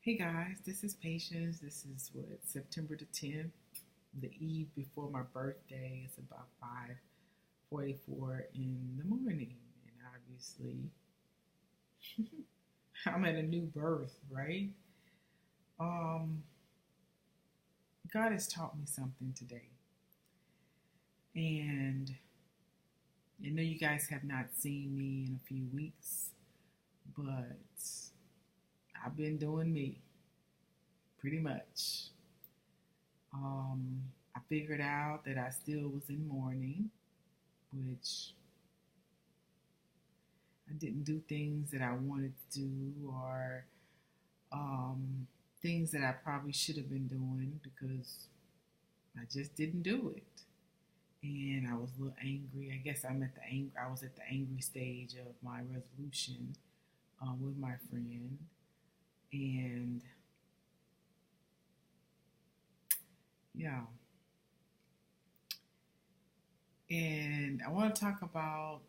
Hey guys, this is Patience. This is September the 10th, the eve before my birthday. It's about 5:44 in the morning, and obviously I'm at a new birth, right? Um, God has taught me something today, and I know you guys have not seen me in a few weeks, but I've been doing me pretty much. I figured out that I still was in mourning, which I didn't do things that I wanted to do or um, things that I probably should have been doing because I just didn't do it. And I was a little angry. I guess I was at the angry stage of my resolution with my friend, and yeah. And I want to talk about,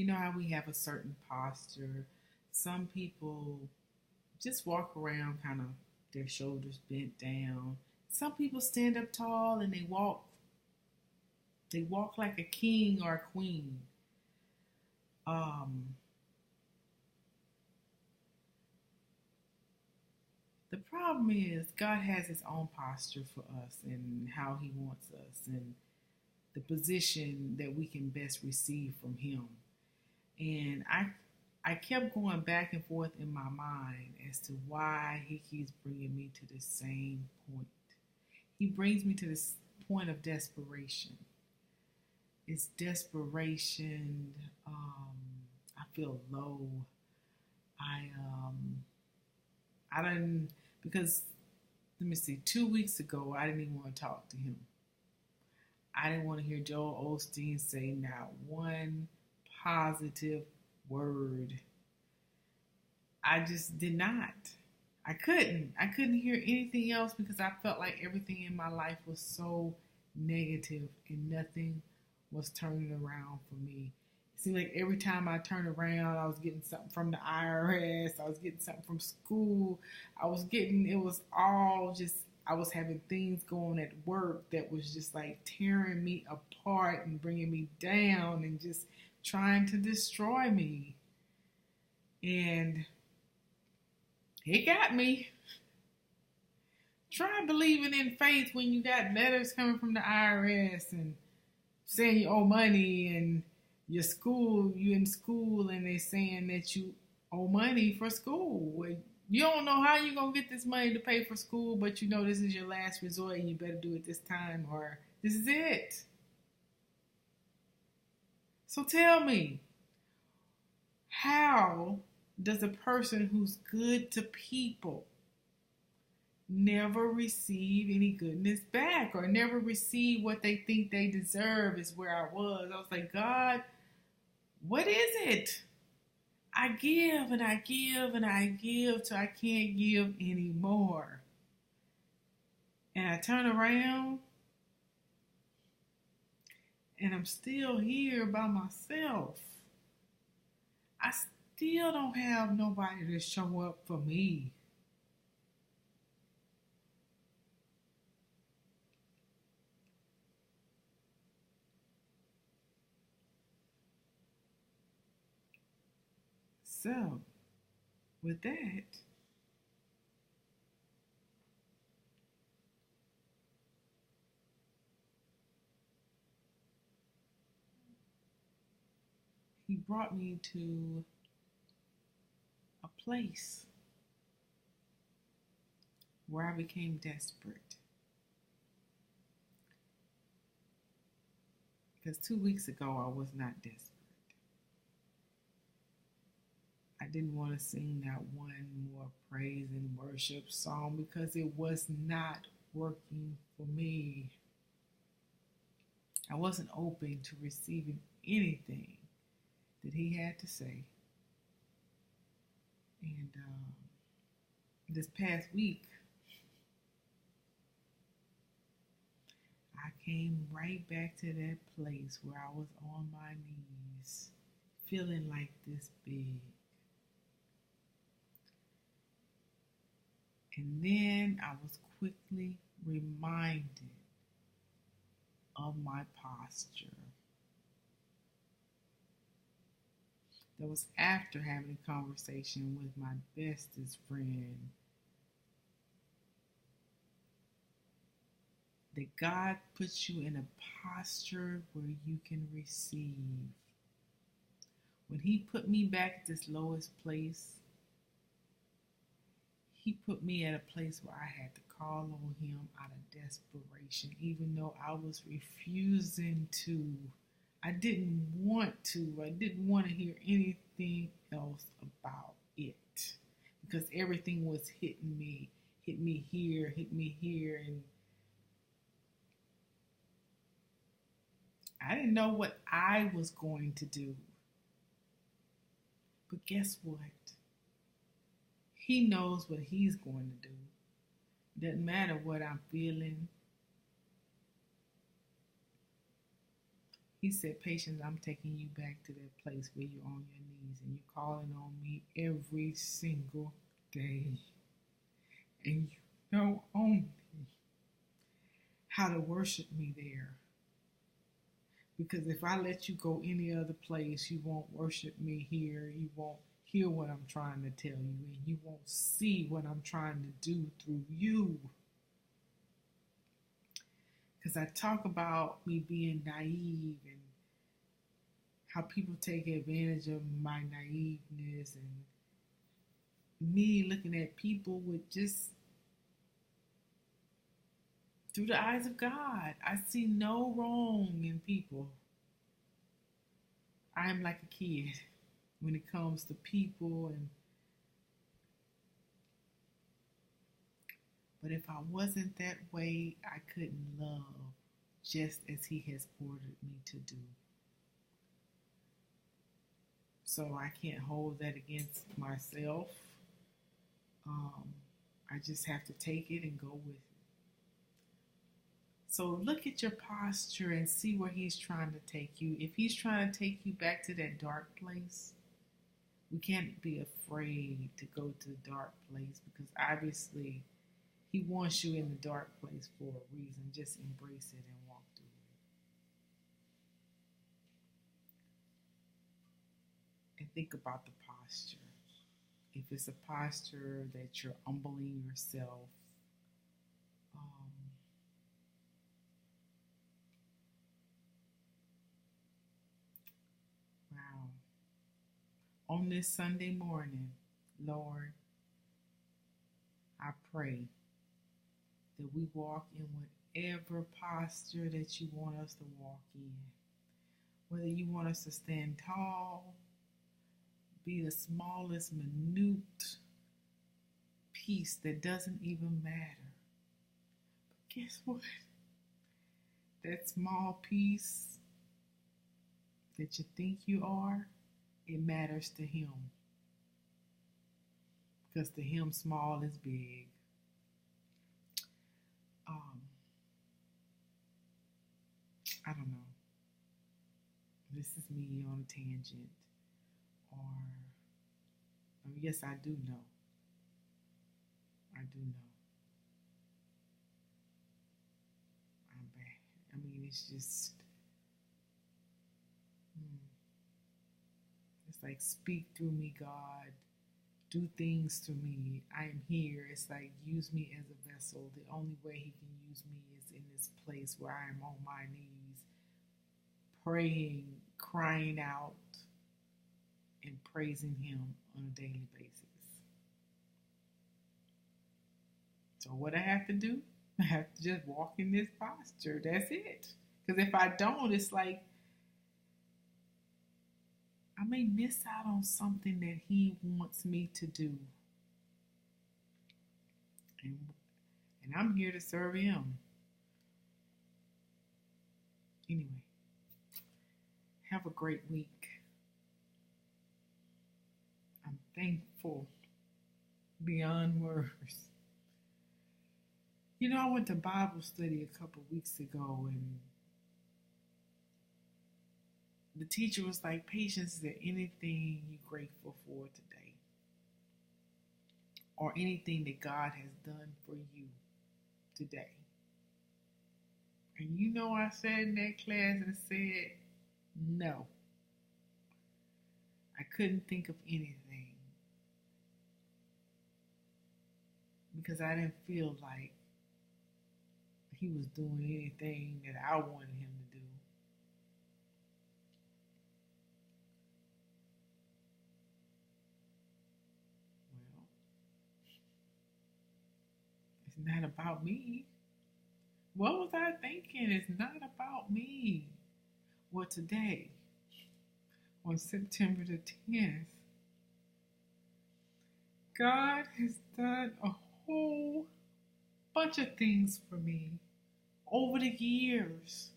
how we have a certain posture. Some people just walk around kind of their shoulders bent down. Some people stand up tall and they walk like a king or a queen. Um, the problem is God has his own posture for us and how he wants us and the position that we can best receive from him. And I kept going back and forth in my mind as to why he keeps bringing me to the same point. He brings me to this point of desperation. It's desperation. I feel low. I I didn't because let me see. 2 weeks ago, I didn't even want to talk to him. I didn't want to hear Joel Osteen say not one positive word. I just did not. I couldn't. I couldn't hear anything else because I felt like everything in my life was so negative and nothing was turning around for me. It seemed like every time I turned around, I was getting something from the IRS, I was getting something from school, it was all just, I was having things going at work that was just like tearing me apart and bringing me down and just trying to destroy me. And it got me. Try believing in faith when you got letters coming from the IRS and saying you owe money and you in school and they saying that you owe money for school. Well, you don't know how you're going to get this money to pay for school, but you know this is your last resort and you better do it this time or this is it. So tell me, how does a person who's good to people never receive any goodness back or never receive what they think they deserve? Is where I was. I was like, God, what is it? I give and I give and I give till I can't give anymore. And I turn around and I'm still here by myself. I still don't have nobody to show up for me. So, with that, he brought me to a place where I became desperate. Because 2 weeks ago, I was not desperate. I didn't want to sing that one more praise and worship song because it was not working for me. I wasn't open to receiving anything that he had to say. And this past week, I came right back to that place where I was on my knees, feeling like this big. And then I was quickly reminded of my posture. That was after having a conversation with my bestest friend that God puts you in a posture where you can receive. When He put me back at this lowest place, He put me at a place where I had to call on Him out of desperation, even though I was refusing to. I didn't want to. I didn't want to hear anything else about it because everything was hitting me, hit me here, and I didn't know what I was going to do. But guess what? He knows what He's going to do. Doesn't matter what I'm feeling. He said, Patience, I'm taking you back to that place where you're on your knees and you're calling on me every single day. And you know only how to worship me there. Because if I let you go any other place, you won't worship me here. You won't hear what I'm trying to tell you. And you won't see what I'm trying to do through you. Because I talk about me being naive and how people take advantage of my naiveness and me looking at people with just through the eyes of God. I see no wrong in people. I'm like a kid when it comes to people, but if I wasn't that way, I couldn't love just as He has ordered me to do. So I can't hold that against myself. I just have to take it and go with it. So look at your posture and see where He's trying to take you. If He's trying to take you back to that dark place, we can't be afraid to go to the dark place because obviously He wants you in the dark place for a reason. Just embrace it and walk through it. And think about the posture. If it's a posture that you're humbling yourself, wow. On this Sunday morning, Lord, I pray that we walk in whatever posture that you want us to walk in. Whether you want us to stand tall, be the smallest, minute piece that doesn't even matter. But guess what? That small piece that you think you are, it matters to Him. Because to Him, small is big. I don't know. This is me on a tangent. Or yes, I do know. I do know. I'm back. I mean, it's just, it's like, speak through me, God. Do things to me. I am here. It's like, use me as a vessel. The only way He can use me is in this place where I am on my knees, praying, crying out, and praising Him on a daily basis. So what I have to do, I have to just walk in this posture. That's it. Because if I don't, it's like I may miss out on something that He wants me to do. And I'm here to serve Him. Anyway, have a great week. I'm thankful beyond words. You know, I went to Bible study a couple weeks ago, and the teacher was like, Patience, is there anything you're grateful for today? or anything that God has done for you today. And you know, I sat in that class and said, no, I couldn't think of anything because I didn't feel like he was doing anything that I wanted him to do. Well, it's not about me. What was I thinking? It's not about me. Well, today, on September the 10th, God has done a whole bunch of things for me over the years.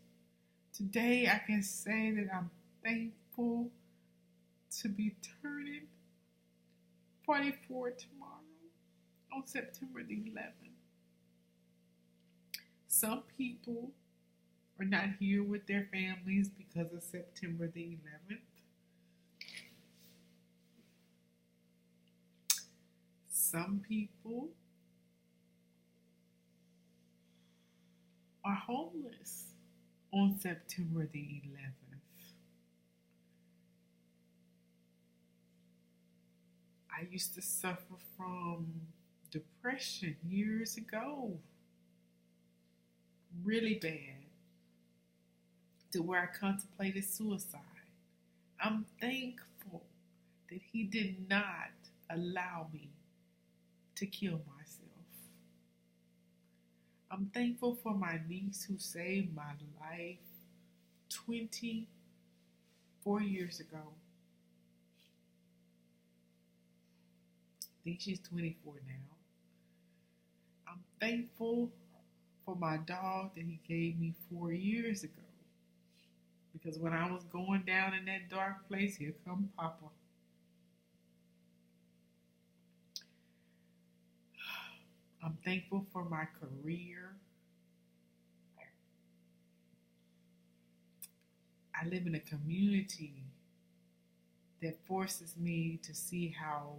Today, I can say that I'm thankful to be turning 44 tomorrow on September the 11th. Some people are not here with their families because of September the 11th. Some people are homeless on September the 11th. I used to suffer from depression years ago, really bad, to where I contemplated suicide. I'm thankful that he did not allow me to kill myself. I'm thankful for my niece who saved my life 24 years ago. I think she's 24 now. I'm thankful for my dog that he gave me 4 years ago. Because when I was going down in that dark place, here come Papa. I'm thankful for my career. I live in a community that forces me to see how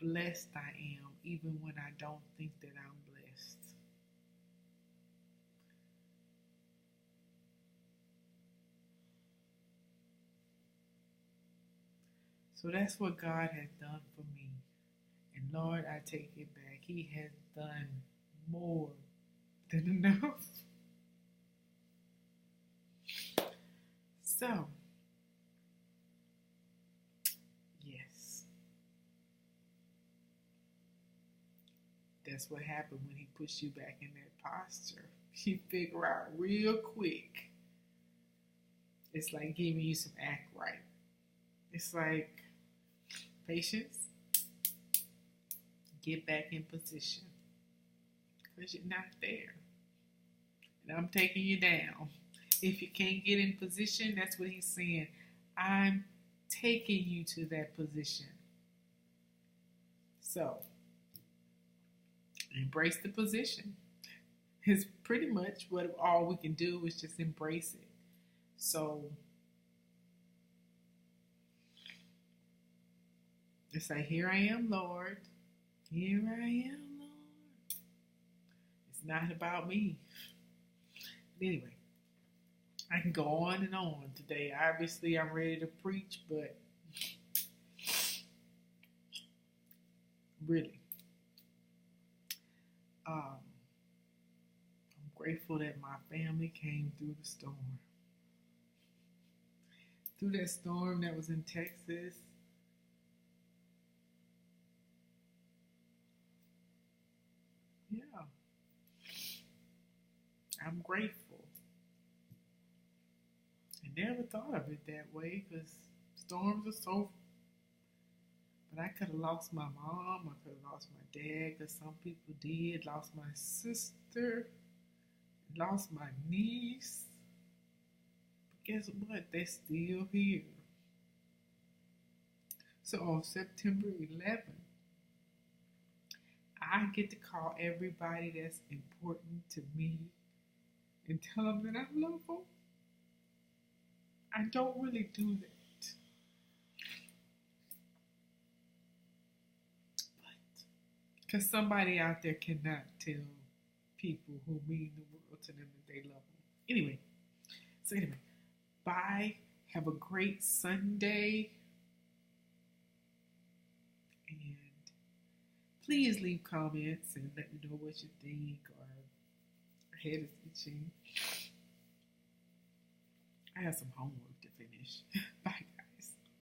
blessed I am, even when I don't think that I'm blessed. So that's what God has done for me. And Lord, I take it back. He has done more than enough. So, yes. That's what happened when he puts you back in that posture. You figure out real quick. It's like giving you some act right. It's like, patience, get back in position. Because you're not there. And I'm taking you down. If you can't get in position, that's what he's saying. I'm taking you to that position. So, embrace the position. It's pretty much what all we can do is just embrace it. So, just say, here I am, Lord. Here I am, Lord. It's not about me. But anyway, I can go on and on today. Obviously, I'm ready to preach, but really, I'm grateful that my family came through the storm. Through that storm that was in Texas. Yeah. I'm grateful. I never thought of it that way because storms are so. But I could have lost my mom. I could have lost my dad because some people did. Lost my sister. Lost my niece. But guess what? They're still here. So on September 11th, I get to call everybody that's important to me and tell them that I love them. I don't really do that. But Because somebody out there cannot tell people who mean the world to them that they love them. Anyway, bye. Have a great Sunday. And please leave comments and let me know what you think, or my head is itching. I have some homework to finish.